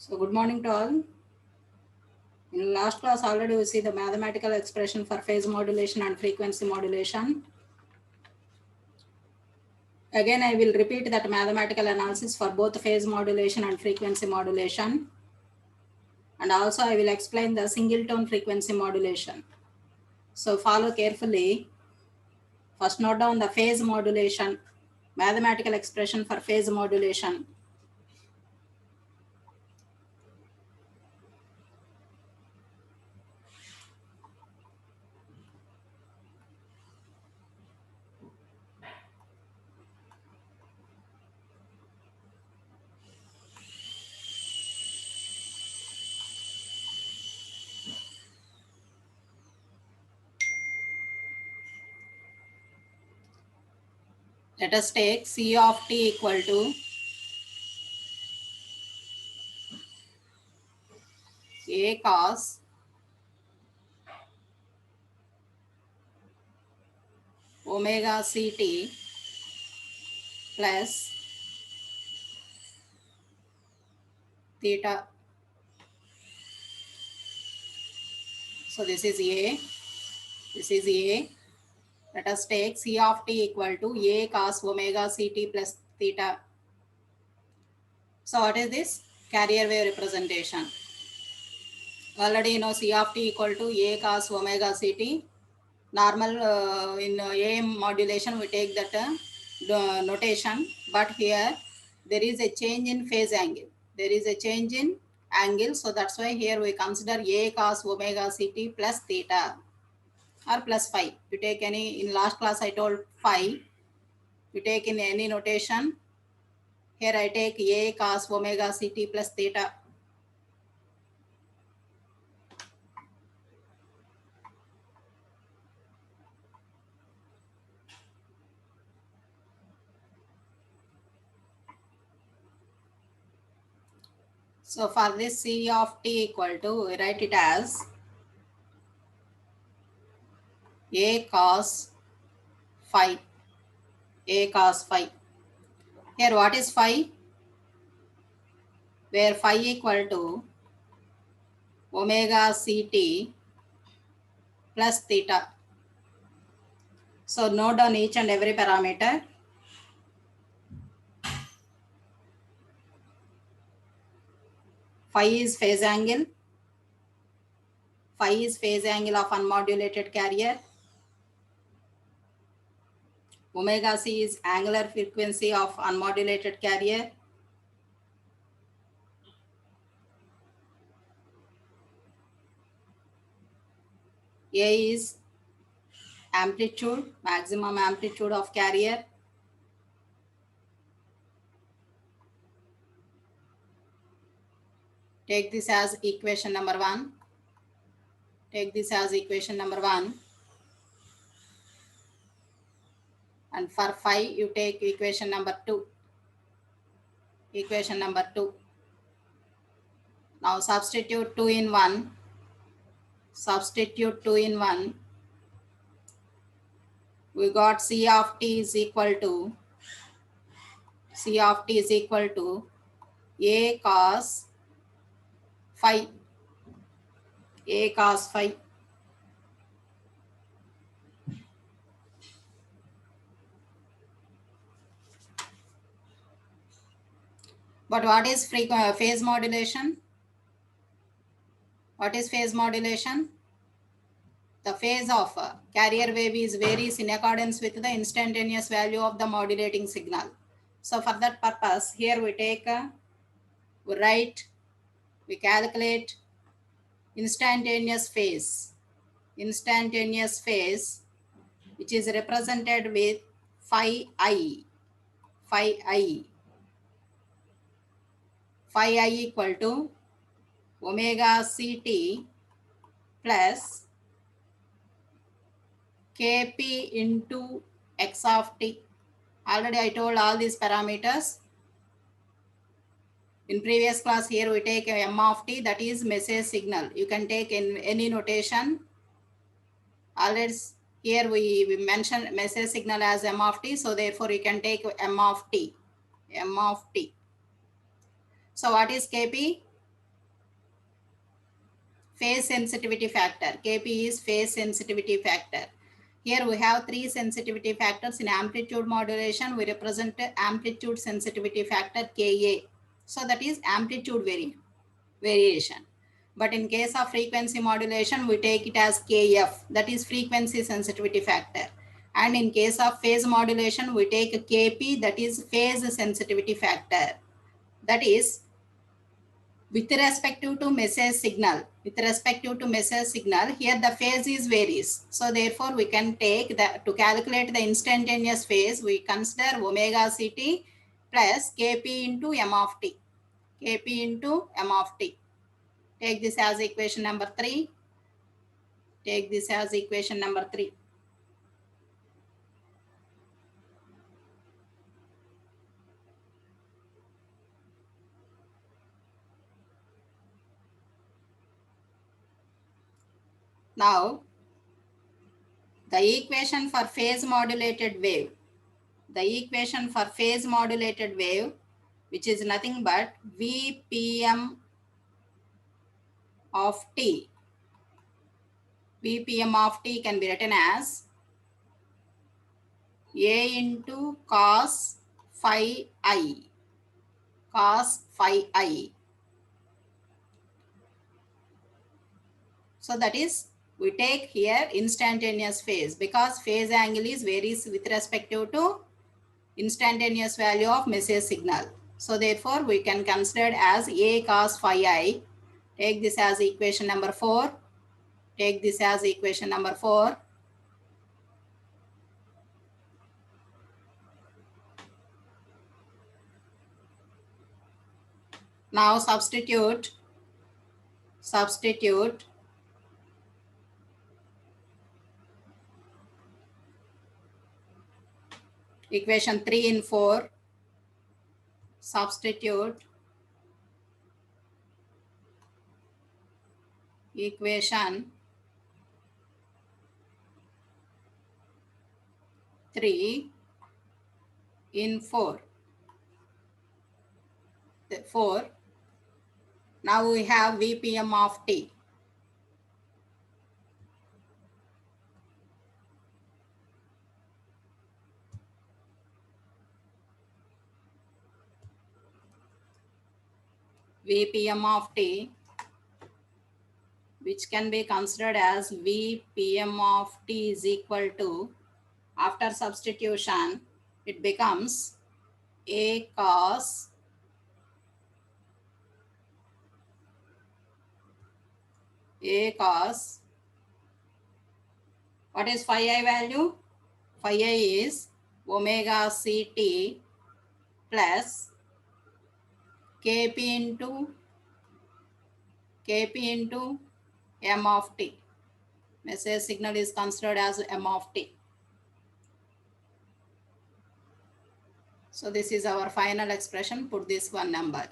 So good morning to all. In last class already we see the mathematical expression for phase modulation and frequency modulation. Again I will repeat that mathematical analysis for both phase modulation and frequency modulation. And also I will explain the single tone frequency modulation. So follow carefully. First note down the phase modulation, mathematical expression for phase modulation. Let us take C of t equal to A cos omega ct plus theta. So this is A, this is A. Let us take C of t equal to A cos omega ct plus theta. So what is this? Carrier wave representation. Already you know C of t equal to A cos omega ct. Normal in AM modulation we take that notation, but here there is a change in phase angle. There is a change in angle, so that's why here we consider A cos omega ct plus theta or plus phi. You take any, in last class I told phi, you take in any notation. Here I take A cos omega ct plus theta. So for this C of t equal to, we write it as A cos phi. A cos phi. Here what is phi? Where phi equal to omega ct plus theta. So note down each and every parameter. Phi is phase angle. Phi is phase angle of unmodulated carrier. Omega c is angular frequency of unmodulated carrier. A is amplitude, maximum amplitude of carrier. Take this as equation number 1. Take this as equation number 1. And for phi, you take equation number 2. Equation number 2. Now substitute 2 in 1. Substitute 2 in 1. We got C of t is equal to A cos phi. A cos phi. But what is phase modulation? What is phase modulation? The phase of carrier wave varies in accordance with the instantaneous value of the modulating signal. So for that purpose, here we take, we calculate instantaneous phase, which is represented with phi I. Phi I equal to omega ct plus kp into x of t. Already I told all these parameters. In previous class, here we take m of t, that is message signal. You can take in any notation. Already here we mention message signal as m of t, so therefore you can take m of t. So what is kp? phase sensitivity factor. Kp is phase sensitivity factor. Here we have three sensitivity factors. In amplitude modulation, we represent amplitude sensitivity factor Ka. So that is amplitude variation. But in case of frequency modulation, we take it as Kf, that is frequency sensitivity factor. And in case of phase modulation, we take Kp, that is phase sensitivity factor. That is with respect to message signal. With respect to message signal, here the phase is varies. So therefore, we can take that to calculate the instantaneous phase, we consider omega ct plus Kp into m of t. Kp into m of t. Take this as equation number 3. Take this as equation number 3. Now, the equation for phase modulated wave. The equation for phase modulated wave, which is nothing but Vpm of t. Vpm of t can be written as A into cos phi I. Cos phi I. So that is, we take here instantaneous phase because phase angle is varies with respect to instantaneous value of message signal. So therefore, we can consider as A cos phi I. Take this as equation number 4. Take this as equation number 4. Now substitute equation 3 and 4. Substitute equation 3 in 4. 4. Now we have Vpm of t. Vpm of t, which can be considered as Vpm of t is equal to, after substitution, it becomes A cos what is phi I value? Phi I is omega ct plus Kp into m of t. Message signal is considered as m of t. So this is our final expression. Put this one number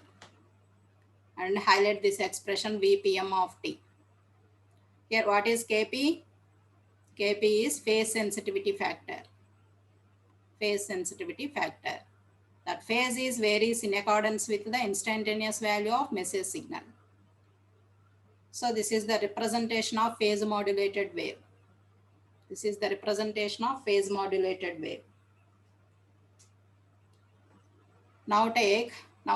and highlight this expression Vpm of t. Here what is Kp? Kp is phase sensitivity factor. Phase sensitivity factor. That phase is varies in accordance with the instantaneous value of message signal. So this is the representation of phase modulated wave. This is the representation of phase modulated wave. Now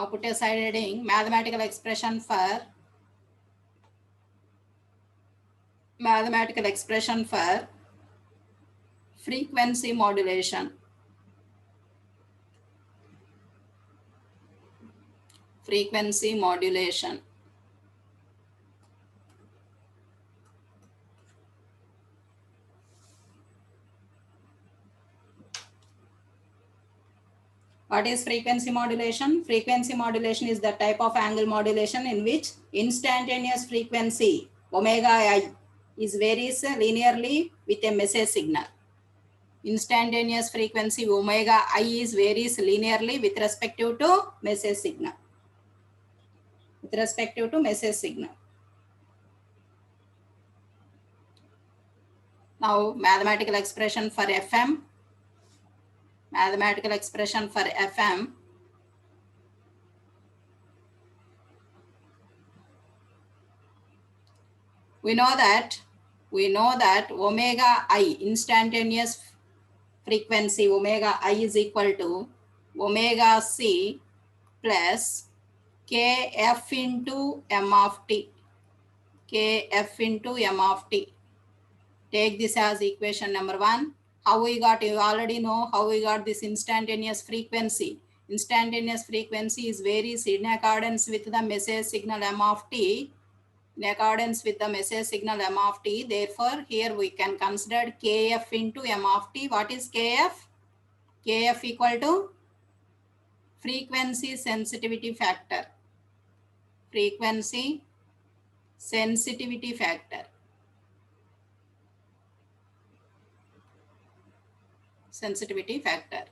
put aside heading mathematical expression for frequency modulation. Frequency modulation. What is frequency modulation? Frequency modulation is the type of angle modulation in which instantaneous frequency omega I is varies linearly with a message signal. Instantaneous frequency omega I is varies linearly with respect to message signal. With respect to message signal. Now mathematical expression for FM. Mathematical expression for FM. we know that omega I, instantaneous frequency omega I is equal to omega c plus kf into m of t, kf into m of t. Take this as equation number 1. How we got, you already know how we got this instantaneous frequency. Instantaneous frequency is varies in accordance with the message signal m of t, in accordance with the message signal m of t. Therefore, here we can consider kf into m of t. What is kf? Kf equal to frequency sensitivity factor. Frequency sensitivity factor. Sensitivity factor.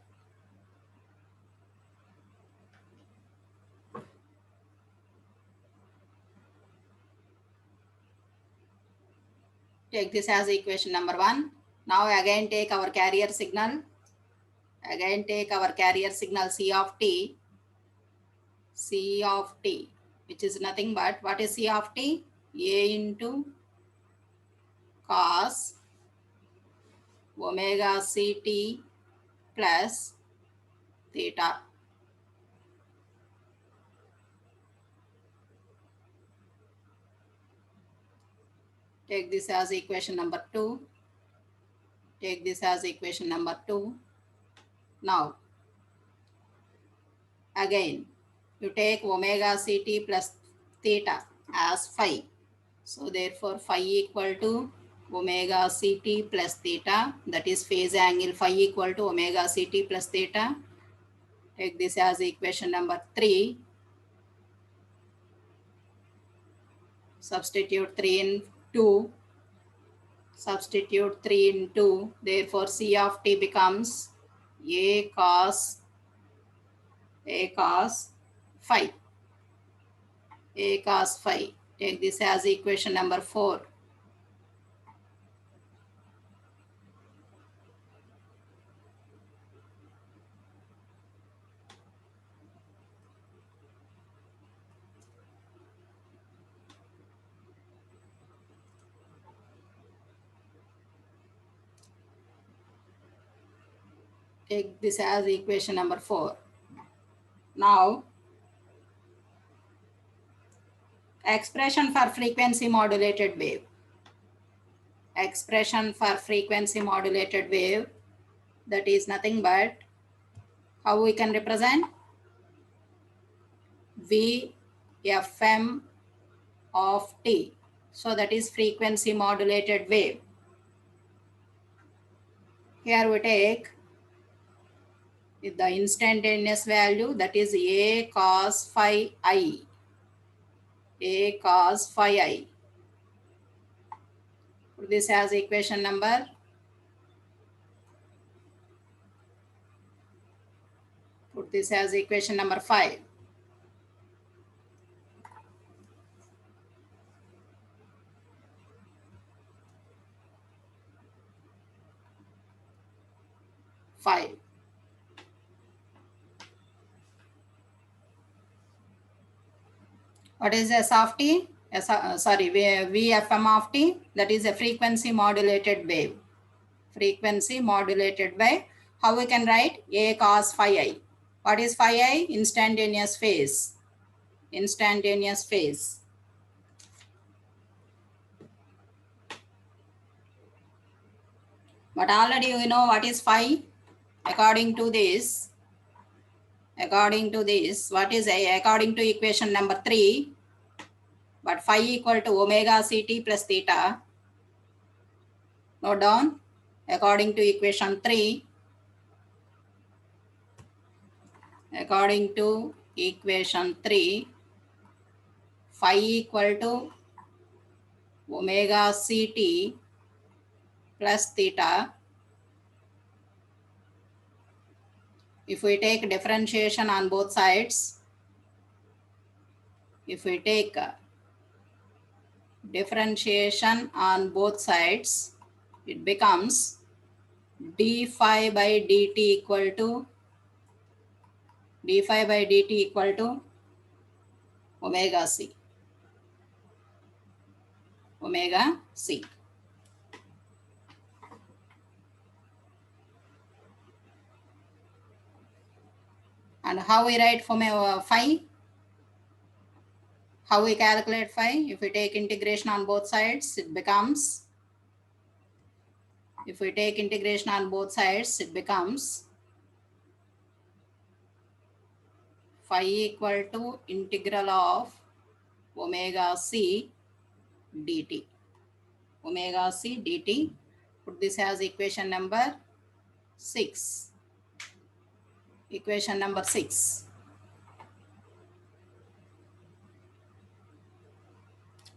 Take this as equation number 1. Now again take our carrier signal. Again take our carrier signal C of t. C of t, which is nothing but, what is C of t? A into cos omega ct plus theta. Take this as equation number 2. Take this as equation number 2. Now, again, you take omega ct plus theta as phi. So, therefore, phi equal to omega ct plus theta, that is phase angle phi equal to omega ct plus theta. Take this as equation number 3. Substitute 3 in 2. Substitute 3 in 2. Therefore, C of t becomes a cos phi. A cos phi. Take this as equation number 4. Take this as equation number 4. Now, expression for frequency modulated wave. Expression for frequency modulated wave, that is nothing but, how we can represent? Vfm of t. So that is frequency modulated wave. Here we take the instantaneous value, that is a cos phi I. A cos phi I. Put this as equation number. Put this as equation number 5. What is S of t? Vfm of t, that is a frequency modulated wave. Frequency modulated wave. How we can write? A cos phi I. What is phi I? Instantaneous phase. Instantaneous phase. But already we know what is phi. According to this, what is A? According to equation number 3, but phi equal to omega ct plus theta. Note down. According to equation 3, according to equation 3, phi equal to omega ct plus theta. If we take differentiation on both sides, differentiation on both sides, it becomes d phi by dt equal to omega c. omega c. And how we write for phi? How we calculate phi? If we take integration on both sides, it becomes, if we take integration on both sides, it becomes phi equal to integral of omega c dt. Omega c dt. Put this as equation number 6. Equation number 6.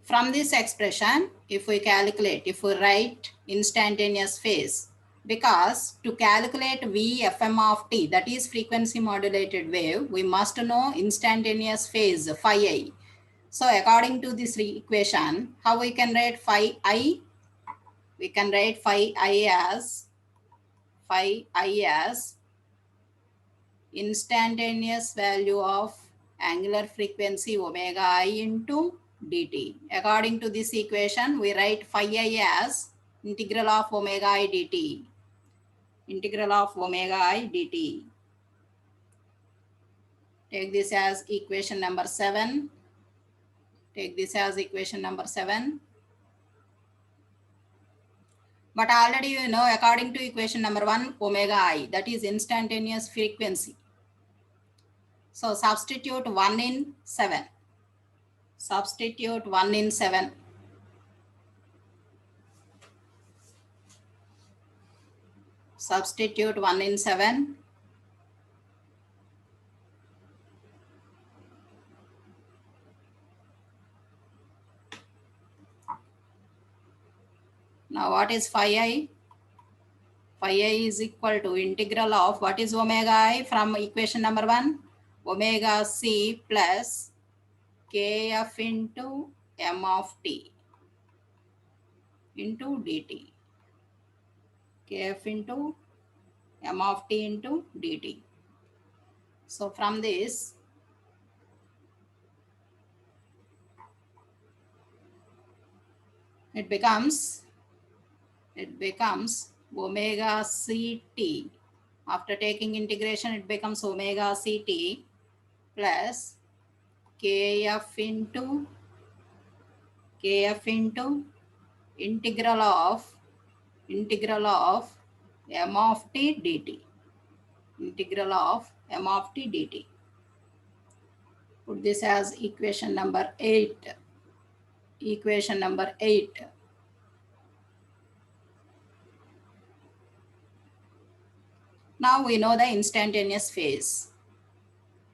From this expression, if we calculate, if we write instantaneous phase, because to calculate Vfm of t, that is frequency modulated wave, we must know instantaneous phase phi I. So according to this equation, how we can write phi I? We can write phi I as instantaneous value of angular frequency omega I into dt. According to this equation, we write phi I as integral of omega I dt. Integral of omega I dt. Take this as equation number 7. Take this as equation number 7. But already you know, according to equation number 1, omega I, that is instantaneous frequency. So substitute 1 in 7. Substitute 1 in 7. Substitute 1 in 7. Now what is phi I? Phi I is equal to integral of what is omega I from equation number 1? Omega c plus kf into m of t into dt. Kf into m of t into dt. So from this, it becomes omega ct. After taking integration, it becomes omega ct plus kf into integral of m of t dt. Integral of m of t dt. Put this as equation number 8. Equation number 8. Now we know the instantaneous phase.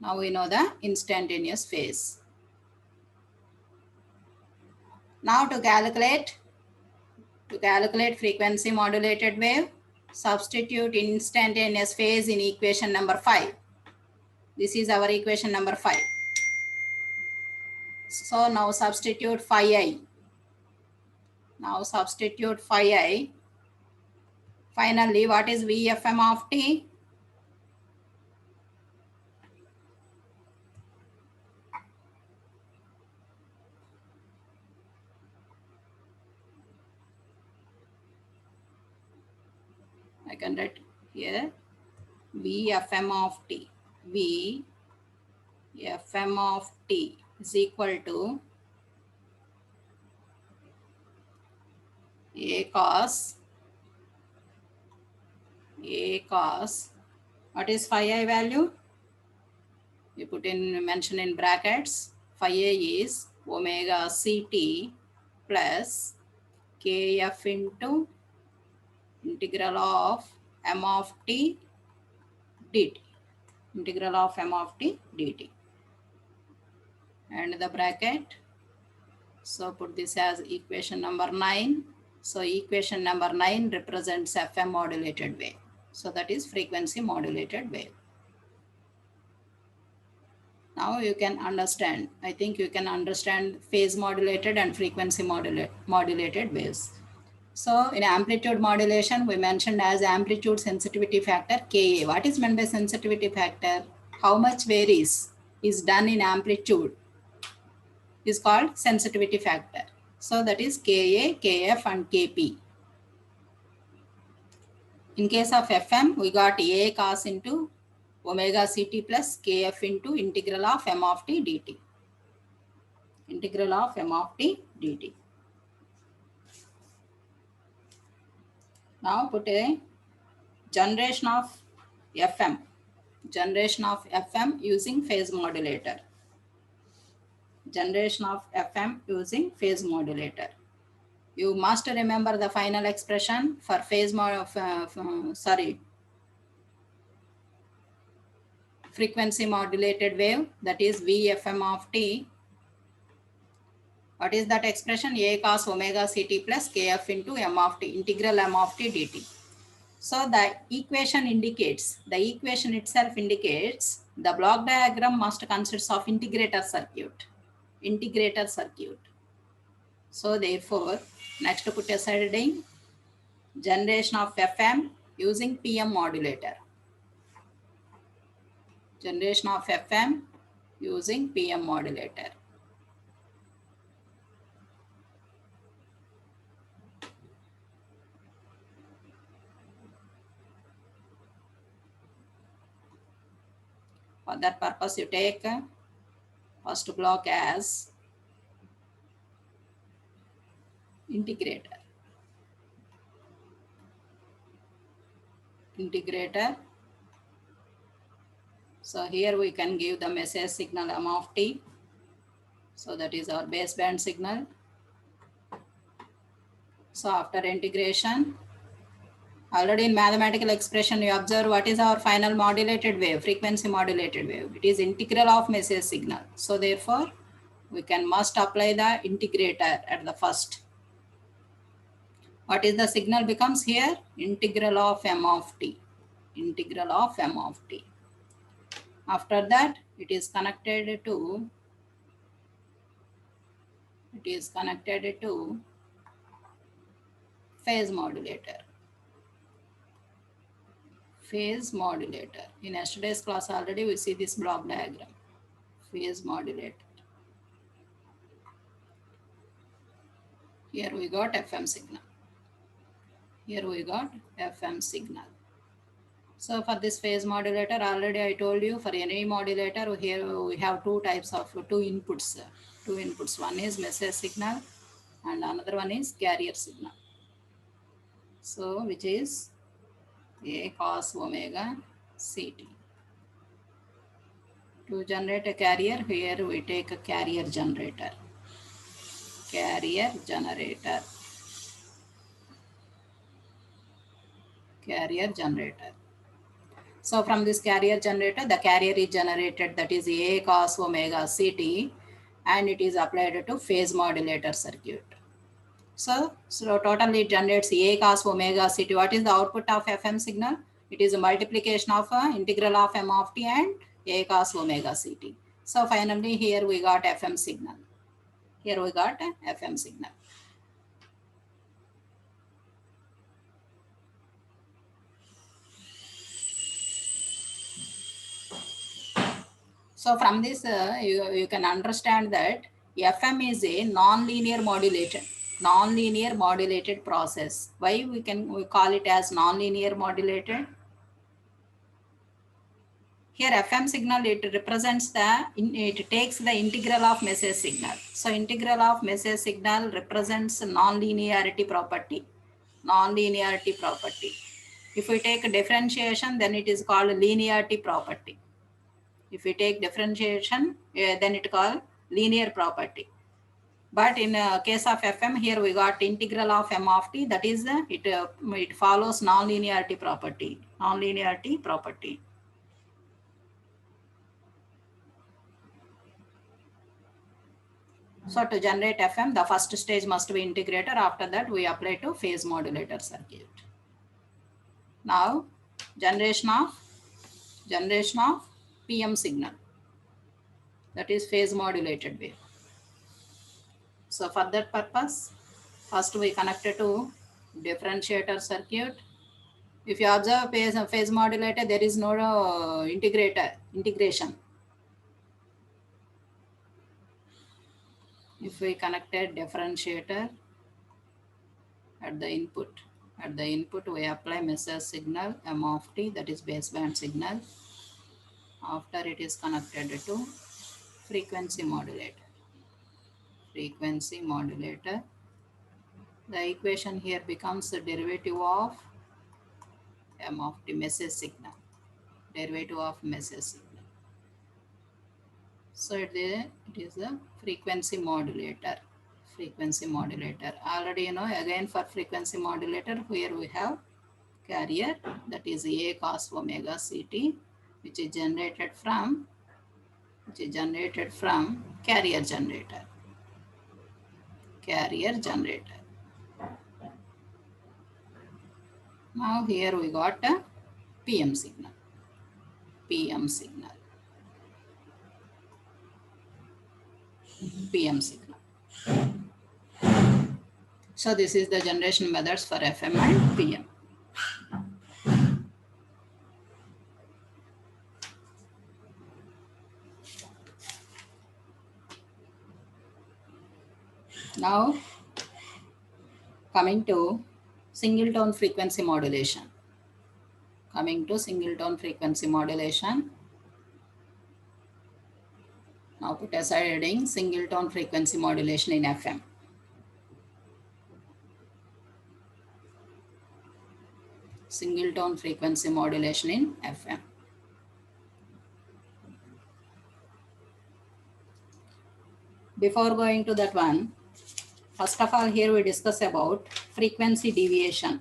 Now we know the instantaneous phase. Now to calculate frequency modulated wave, substitute instantaneous phase in equation number 5. This is our equation number 5. So now substitute phi I. Now substitute phi I. Finally, what is Vfm of t? I can write here Vfm of t. Vfm of t is equal to A cos. What is phi I value? We mention in brackets. Phi I is omega ct plus kf into integral of m of t dt. Integral of m of t dt. And the bracket. So put this as equation number 9. So equation number 9 represents FM modulated wave. So that is frequency modulated wave. Now you can understand, I think you can understand phase modulated and frequency modulated waves. So in amplitude modulation, we mentioned as amplitude sensitivity factor Ka. What is meant by sensitivity factor? How much varies is done in amplitude is called sensitivity factor. So that is Ka, Kf and Kp. In case of Fm, we got A cos into omega Ct plus Kf into integral of m of t dt. Integral of m of t dt. Now put a generation of Fm. Generation of Fm using phase modulator. Generation of Fm using phase modulator. You must remember the final expression for frequency modulated wave, that is Vfm of t. What is that expression? A cos omega Ct plus Kf into m of t, integral m of t dt. So the equation itself indicates the block diagram must consist of integrator circuit. Integrator circuit. So therefore, next put aside heading, generation of Fm using PM modulator. Generation of Fm using PM modulator. For that purpose, you take first block as integrator. Integrator. So here we can give the message signal m of t. So that is our baseband signal. So after integration, already in mathematical expression, you observe what is our final modulated wave, frequency modulated wave. It is integral of message signal. So therefore, we must apply the integrator at the first. What is the signal becomes here? Integral of m of t. Integral of m of t. After that, it is connected to phase modulator. Phase modulator. In yesterday's class already we see this block diagram. Phase modulator. Here we got FM signal. Here we got FM signal. So for this phase modulator, already I told you, for any modulator, here we have two inputs. Two inputs. One is message signal and another one is carrier signal. So which is A cos omega Ct. To generate a carrier, here we take a carrier generator. Carrier generator. Carrier generator. So from this carrier generator, the carrier is generated, that is A cos omega Ct, and it is applied to phase modulator circuit. So totally it generates A cos omega Ct. What is the output of FM signal? It is a multiplication of integral of m of t and A cos omega Ct. So finally here we got FM signal. Here we got FM signal. So from this, you can understand that FM is a non-linear modulated process. Why we call it as non-linear modulated? Here FM signal, it represents it takes the integral of message signal. So integral of message signal represents non-linearity property. Non-linearity property. If we take differentiation, then it is called linearity property. If we take differentiation, then it called linear property. But in case of FM, here we got integral of m of t, that is it follows non-linearity property. Non-linearity property. So to generate FM, the first stage must be integrator. After that, we apply to phase modulator circuit. Now, generation of PM signal, that is phase modulated wave. So for that purpose, first we connected to differentiator circuit. If you observe phase modulator, there is no integration. If we connect a differentiator at the input, we apply message signal m of t, that is baseband signal. After it is connected to frequency modulator. The equation here becomes the derivative of m of t, message signal. So it is a frequency modulator. Already you know, again for frequency modulator, here we have carrier, that is A cos omega ct, which is generated from carrier generator. Now here we got a PM signal. So this is the generation methods for FM and PM. Now coming to single tone frequency modulation. Now put aside heading single tone frequency modulation in FM. Single tone frequency modulation in FM. Before going to that one, first of all, here we discuss about frequency deviation.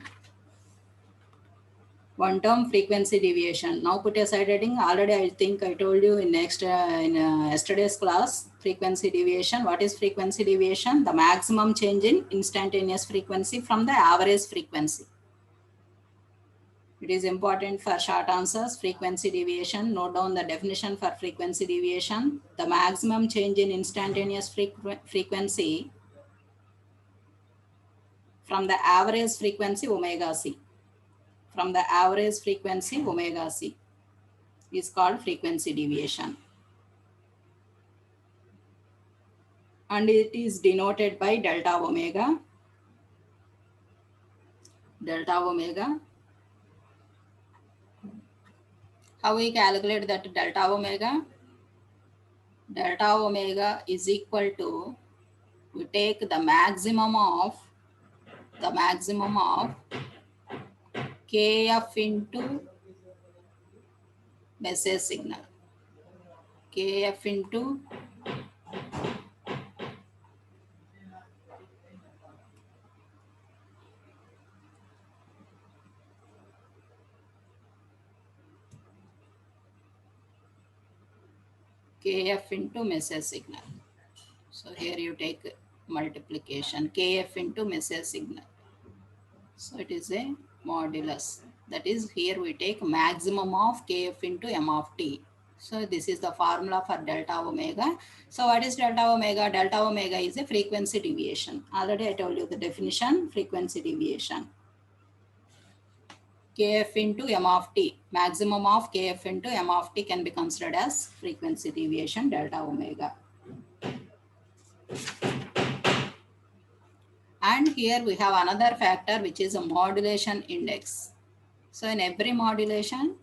One term, frequency deviation. Now put aside heading. Already I think I told you in yesterday's class, frequency deviation. What is frequency deviation? The maximum change in instantaneous frequency from the average frequency. It is important for short answers. Frequency deviation. Note down the definition for frequency deviation. The maximum change in instantaneous frequency from the average frequency omega c. Is called frequency deviation. And it is denoted by delta omega. How we calculate that delta omega? Delta omega is equal to, we take the maximum of kf into message signal. Kf into message signal. So here you take multiplication, kf into message signal. So it is a modulus. That is, here we take maximum of kf into m of t. So this is the formula for delta omega. So what is delta omega? Delta omega is a frequency deviation. Already I told you the definition, frequency deviation. Kf into m of t. Maximum of kf into m of t can be considered as frequency deviation, delta omega. And here we have another factor, which is a modulation index. So in every modulation,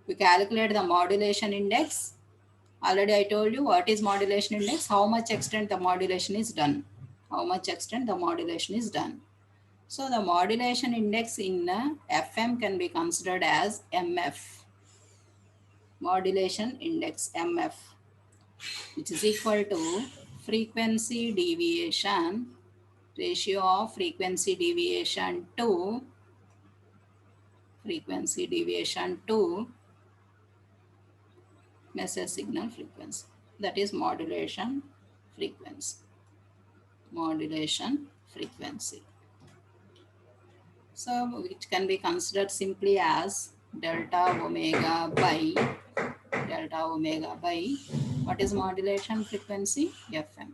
we calculate the modulation index. Already I told you what is modulation index, how much extent the modulation is done. So the modulation index in FM can be considered as MF. Modulation index MF, which is equal to frequency deviation, ratio of frequency deviation to message signal frequency. That is modulation frequency. So it can be considered simply as delta omega by what is modulation frequency? FM.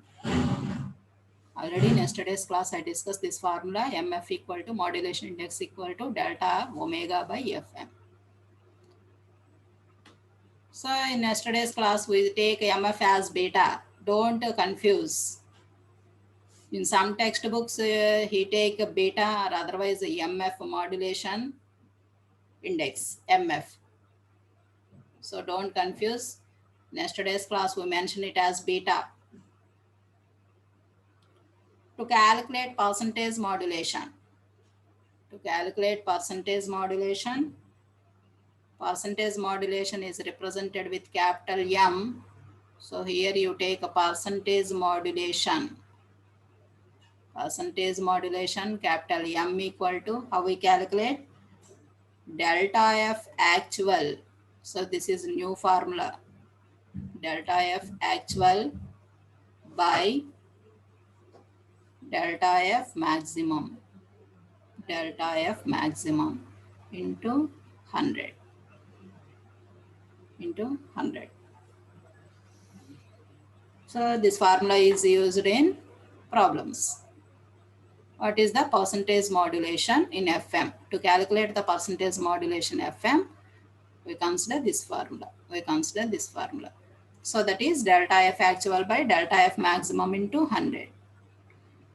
Already in yesterday's class I discussed this formula, MF equal to modulation index equal to delta omega by FM. So in yesterday's class we take MF as beta. Don't confuse. In some textbooks, he take a beta or otherwise a MF modulation index, MF. So don't confuse. In yesterday's class, we mentioned it as beta. To calculate percentage modulation. To calculate percentage modulation is represented with capital M. So here you take a percentage modulation. Percentage modulation, capital M equal to, how we calculate? Delta F actual. So this is new formula. Delta F actual by delta F maximum. Delta F maximum into 100. Into 100. So this formula is used in problems. What is the percentage modulation in FM? To calculate the percentage modulation FM, we consider this formula. So that is delta F actual by delta F maximum into 100.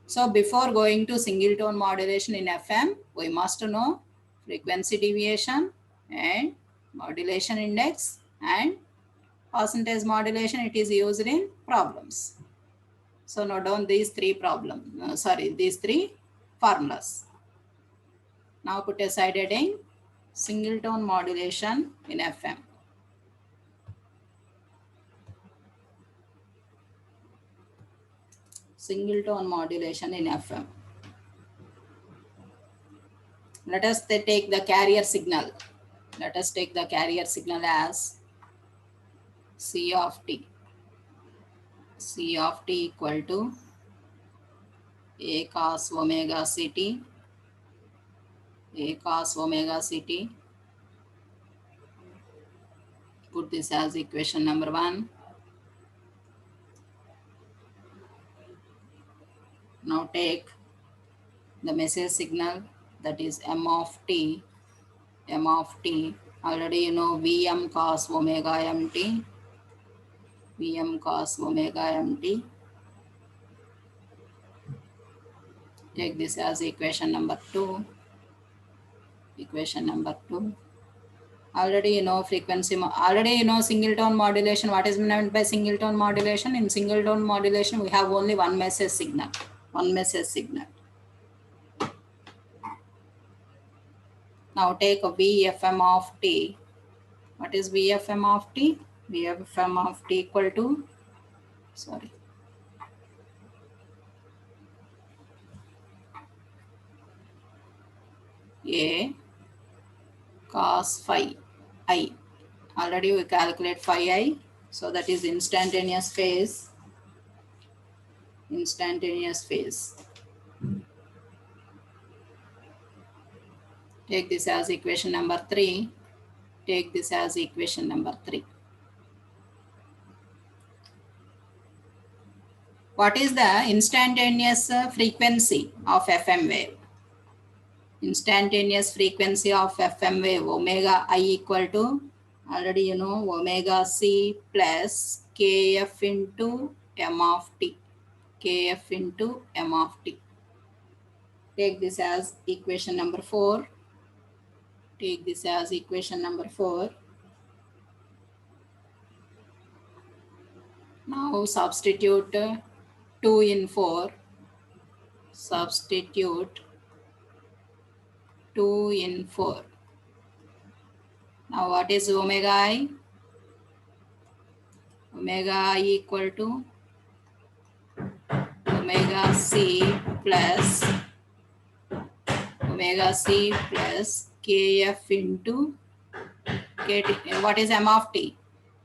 So before going to single tone modulation in FM, we must know frequency deviation and modulation index and percentage modulation. It is used in problems. So note down these three these three formulas. Now put aside heading single tone modulation in FM. Single tone modulation in FM. Let us take the carrier signal. Let us take the carrier signal as C of t. C of t equal to A cos omega ct. A cos omega ct. Put this as equation number 1. Now take the message signal, that is M of t. M of t. Already you know Vm cos omega mt. Vm cos omega mt. Take this as equation number 2. Equation number 2. Already you know frequency, already you know single tone modulation. What is meant by single tone modulation? In single tone modulation, we have only one message signal. One message signal. Now take a VFM of t. What is VFM of t? VFM of t equal to, A cos phi I. Already we calculate phi I. So that is instantaneous phase. Instantaneous phase. Take this as equation number 3. Take this as equation number 3. What is the instantaneous frequency of FM wave? Instantaneous frequency of FM wave, omega I equal to, already you know, omega C plus kf into m of t. Kf into m of t. Take this as equation number 4. Take this as equation number 4. Now substitute 2 in 4. Substitute 2 in 4. Now what is omega I? Omega I equal to omega C plus kf into kt. What is m of t?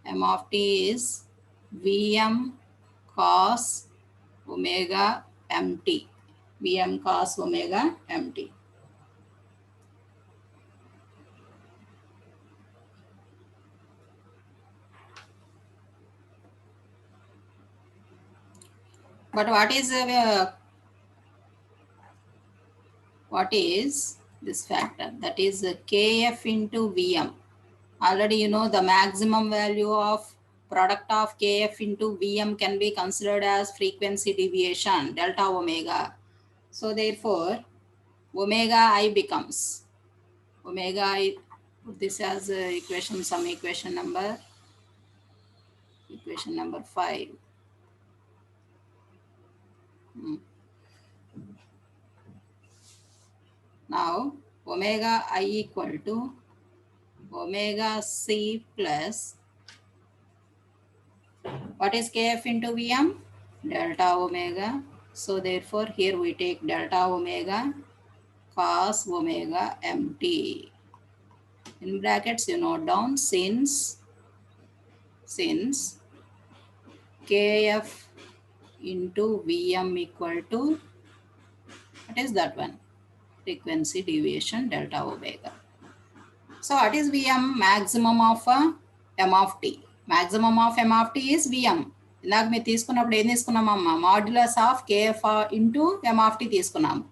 M of t is Vm cos omega mt. Vm cos omega mt. But what is this factor? That is kf into Vm. Already you know the maximum value of product of kf into Vm can be considered as frequency deviation delta omega. So therefore, omega I becomes omega I, put this as equation, some equation number 5. Now omega I equal to omega c plus, what is kf into Vm? Delta omega. So therefore here we take delta omega cos omega mt. In brackets you note down, since kf into Vm equal to, what is that one? Frequency deviation delta omega. So what is Vm? Maximum of m of t. Maximum of m of t is Vm. ఇందాక మీరు తీసుకున్నప్పుడు ఏం తీసుకున్నామమ్మా? Modulus of KF into M of T తీసుకున్నాము.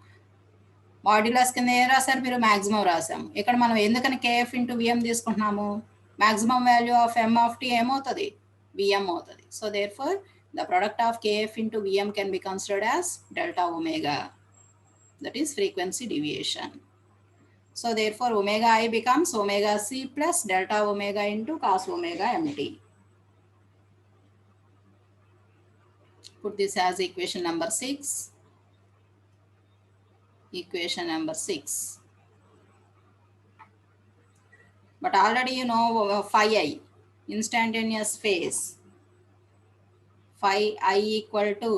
Modulus కింద ఏం రాశారు మీరు? మ్యాక్సిమం రాసాము. ఇక్కడ మనం ఎందుకని కేఎఫ్ ఇంటూ విఎం తీసుకుంటున్నాము? Maximum value of M of T ఏమవుతుంది? విఎం అవుతుంది. So therefore the product of KF into VM can be considered as delta omega. That is frequency deviation. So therefore omega I becomes omega c plus delta omega into cos omega mt. Put this as equation number 6. Equation number 6. But already you know phi I, instantaneous phase. Phi I equal to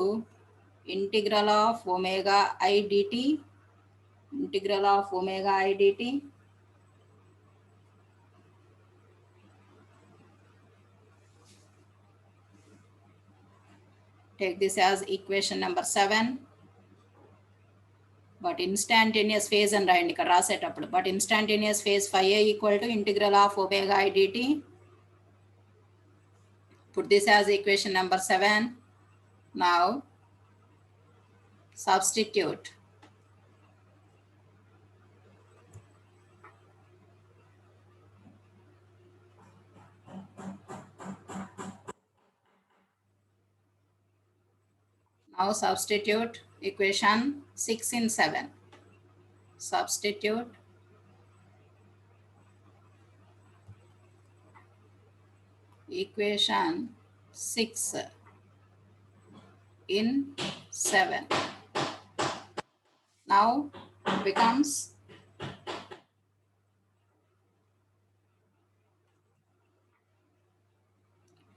integral of omega I dt. Integral of omega I dt. Take this as equation number 7. But instantaneous phase and రాయండి ఇక్కడ రాసేటప్పుడు. But instantaneous phase phi A equal to integral of omega I dt. Put this as equation number 7. Now substitute. Now substitute equation 6 in 7. Substitute equation 6 in 7. Now becomes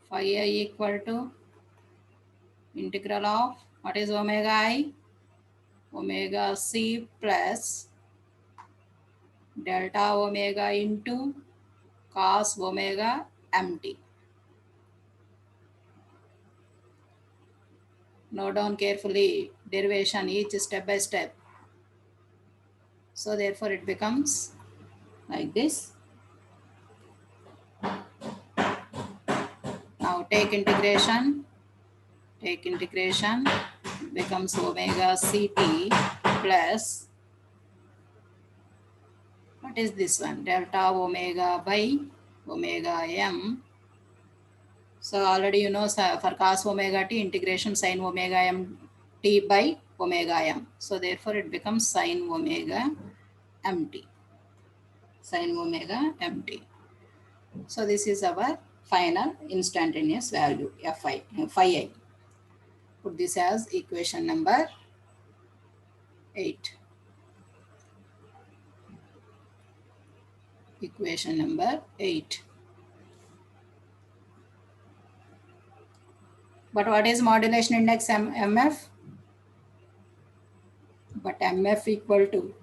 phi A equal to integral of, what is omega I? Omega c plus delta omega into cos omega mt. Note down carefully derivation each step by step. So therefore it becomes like this. Now take integration. Take integration, becomes omega ct plus, what is this one? Delta omega by omega m. So already you know for cos omega t, integration sin omega m t by omega m. So therefore it becomes sin omega mt. Sin omega mt. So this is our final instantaneous value phi I. Put this as equation number 8. Equation number 8. But what is modulation index MF? But MF equal to,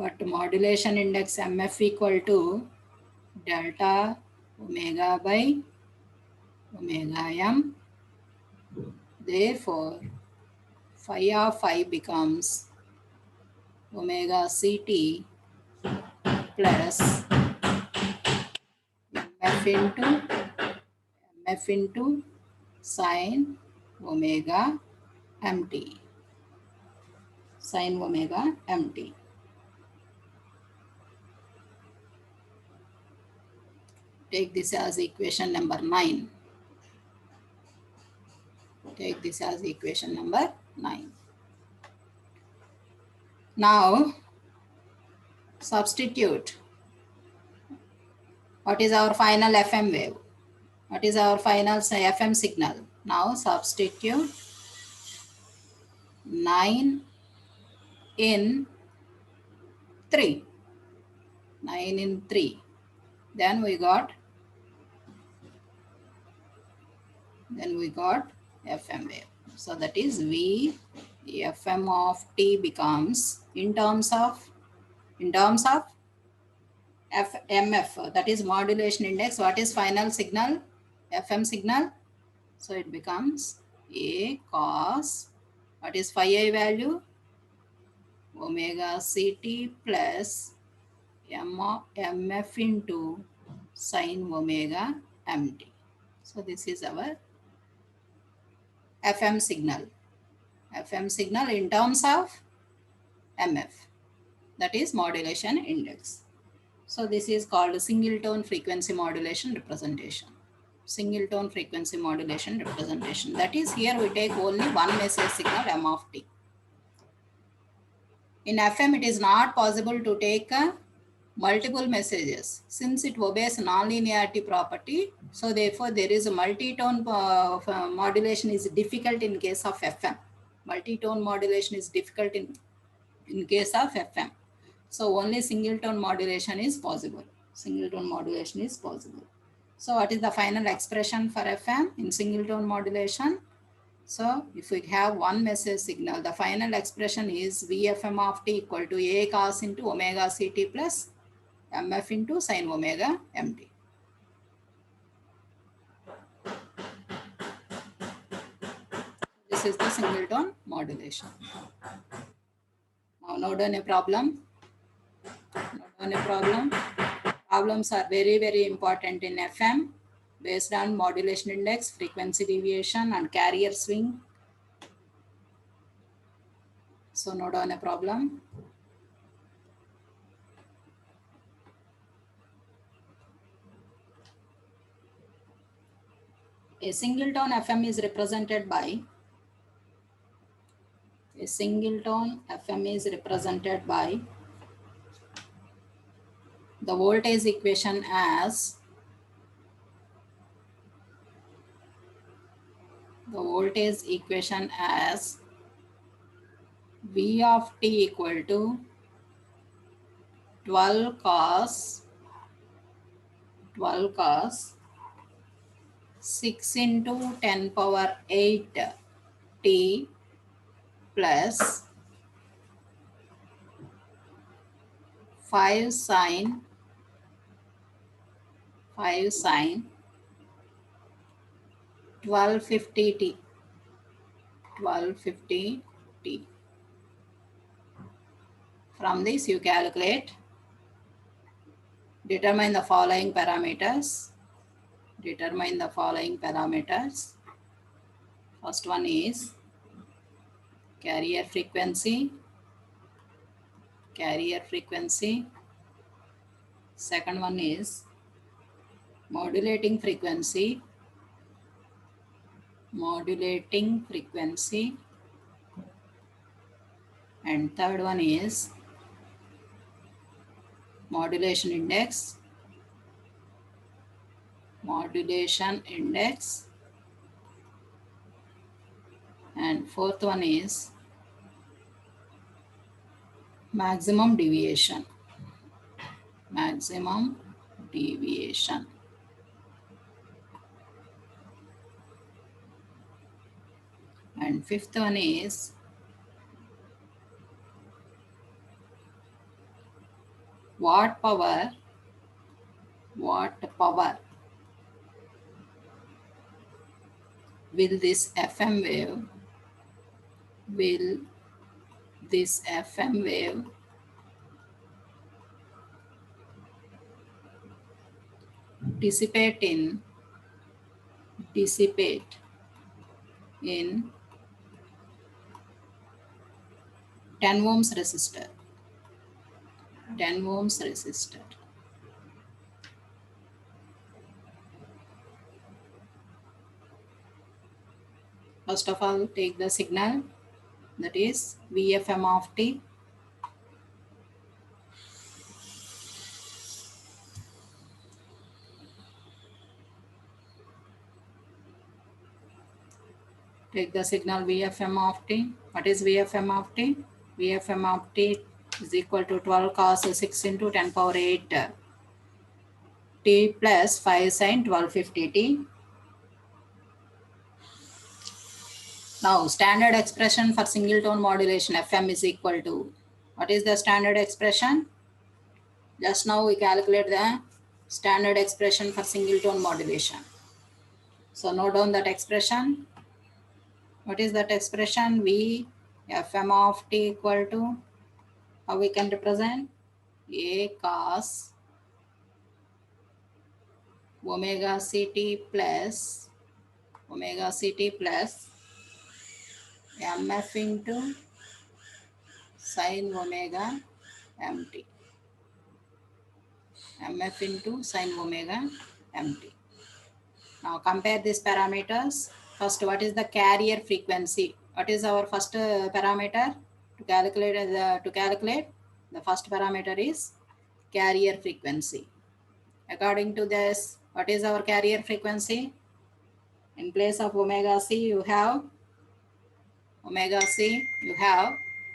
but modulation index MF equal to delta omega by omega m. Therefore, phi of I becomes omega ct plus mf into sin omega mt. Sin omega mt. Take this as equation number 9. Take this as equation number 9. Now substitute. What is our final FM wave? What is our final FM signal? Now substitute 9 in 3. 9 in 3. Then we got FM wave. So that is V FM of t becomes in terms of MF, that is modulation index. What is final signal? FM signal. So it becomes A cos, what is phi I value? Omega CT plus MF into sin omega MT. So this is our FM signal. FM signal in terms of MF, that is modulation index. So this is called single tone frequency modulation representation. Single tone frequency modulation representation. That is, here we take only one message signal M of t. In FM, it is not possible to take multiple messages since it obeys nonlinearity property. So therefore, there is a multi-tone modulation is difficult in case of FM. Multi-tone modulation is difficult in case of FM. So only single tone modulation is possible. Single tone modulation is possible. So what is the final expression for FM in single tone modulation? So if we have one message signal, the final expression is VFM of t equal to A cos into omega CT plus MF into sin omega MT. This is the single tone modulation. Now note down a problem. Problems are very, very important in FM based on modulation index, frequency deviation, and carrier swing. So note down a problem. A single tone FM is represented by the voltage equation as V of t equal to 12 cos 6 into 10 power 8 t plus 5 sin 1250 t. From this you calculate, determine the following parameters. First one is carrier frequency. Second one is modulating frequency. And third one is modulation index. And fourth one is maximum deviation. And fifth one is watt power will this FM wave dissipate in 10 ohms resistor. First of all, take the signal, that is VFM of t. Take the signal VFM of t. What is VFM of t? VFM of t is equal to 12 cos 6 into 10 power 8 t plus 5 sin 1250 t. Now, standard expression for single tone modulation FM is equal to, what is the standard expression? Just now we calculate the standard expression for single tone modulation. So note down that expression. What is that expression? V FM of t equal to, how we can represent? A cos omega ct plus mf into sin omega mt. mf into sin omega mt. Now compare these parameters. First, what is the carrier frequency? What is our first parameter to calculate? The first parameter is carrier frequency. According to this, what is our carrier frequency? In place of omega c, you have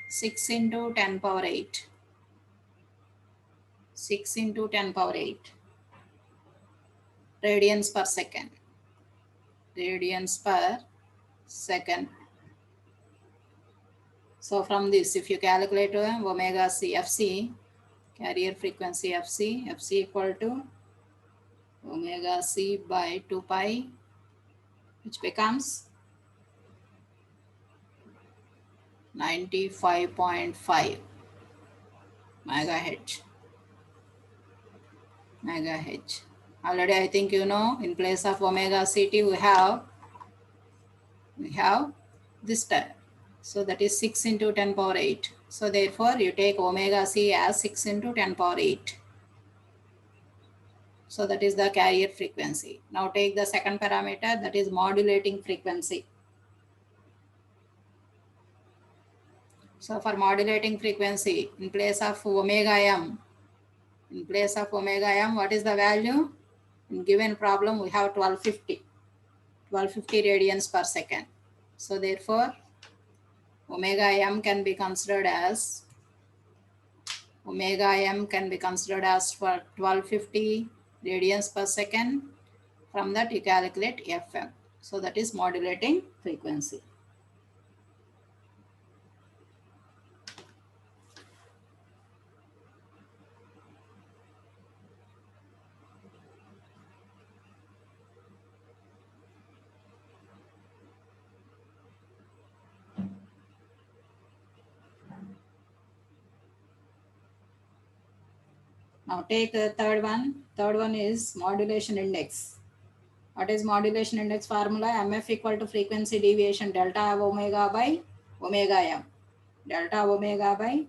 6 into 10 power 8. 6 into 10 power 8 radians per second. Radians per second. So from this, if you calculate omega c, fc, carrier frequency fc equal to omega c by 2 pi, which becomes 95.5 megahertz. Already I think you know, in place of omega ct we have this term. So that is 6 into 10 power 8. So therefore you take omega c as 6 into 10 power 8. So that is the carrier frequency. Now take the second parameter, that is modulating frequency. So for modulating frequency, in place of omega m, what is the value? In given problem, we have 1250 radians per second. So therefore, omega m can be considered as for 1250 radians per second. From that you calculate FM. So that is modulating frequency. Now take the third one. Third one is modulation index. What is modulation index formula? MF equal to frequency deviation delta omega by omega m. Delta omega by,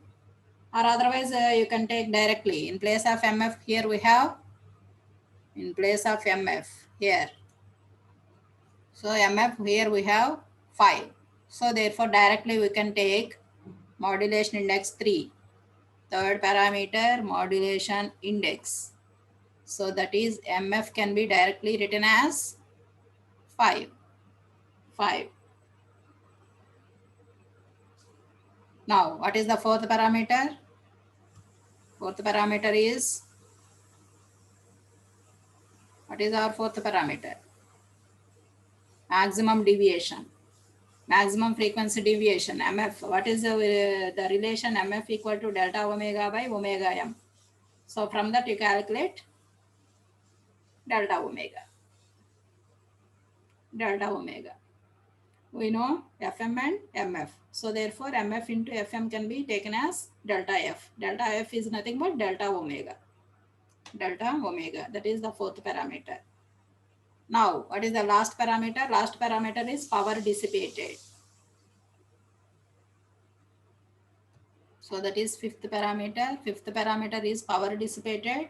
or otherwise you can take directly. In place of MF here we have, so MF here we have 5. So therefore directly we can take modulation index 3. Third parameter, modulation index. So that is MF can be directly written as 5. Now what is the fourth parameter? Fourth parameter is, what is our fourth parameter? Maximum deviation. Maximum frequency deviation, MF. What is the relation? MF equal to delta omega by omega m. So from that you calculate delta omega. We know FM and MF. So therefore MF into FM can be taken as delta F. Delta F is nothing but delta omega. That is the fourth parameter. Now what is the last parameter? Last parameter is power dissipated. So that is fifth parameter. Fifth parameter is power dissipated,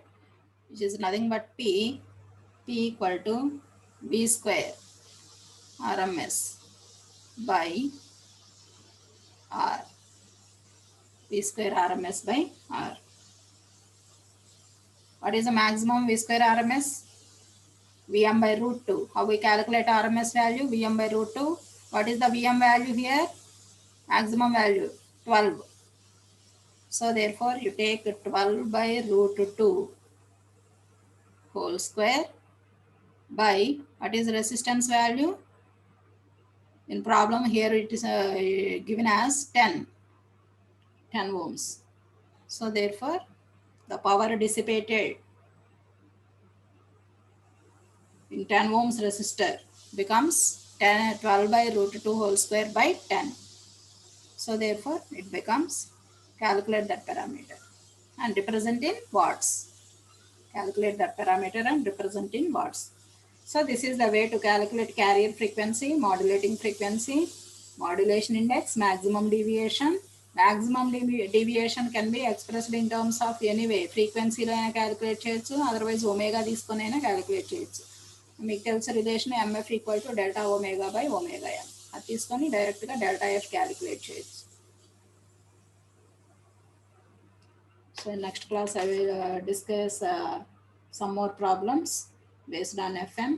which is nothing but P equal to V square RMS. by R. V square RMS by R. What is the maximum V square RMS? Vm by root 2. How we calculate RMS value? Vm by root 2. What is the Vm value here? Maximum value 12. So therefore you take 12 by root 2 whole square by what is resistance value? In problem here it is given as 10 ohms. So therefore the power dissipated in 10 ohms resistor becomes 12 by root 2 whole square by 10. So therefore it becomes, calculate that parameter and represent in watts. Calculate that parameter and represent in watts. So this is the way to calculate carrier frequency, modulating frequency, modulation index, maximum deviation. Maximum deviation can be expressed in terms of anyway frequency lo aina calculate cheyochu, otherwise omega తీసుకొని అయినా calculate చేయొచ్చు. మీకు తెలుసు relation MF equal to delta omega by omega M, అది తీసుకొని డైరెక్ట్గా delta F calculate చేయొచ్చు. So in next class I will discuss some more problems based on FM.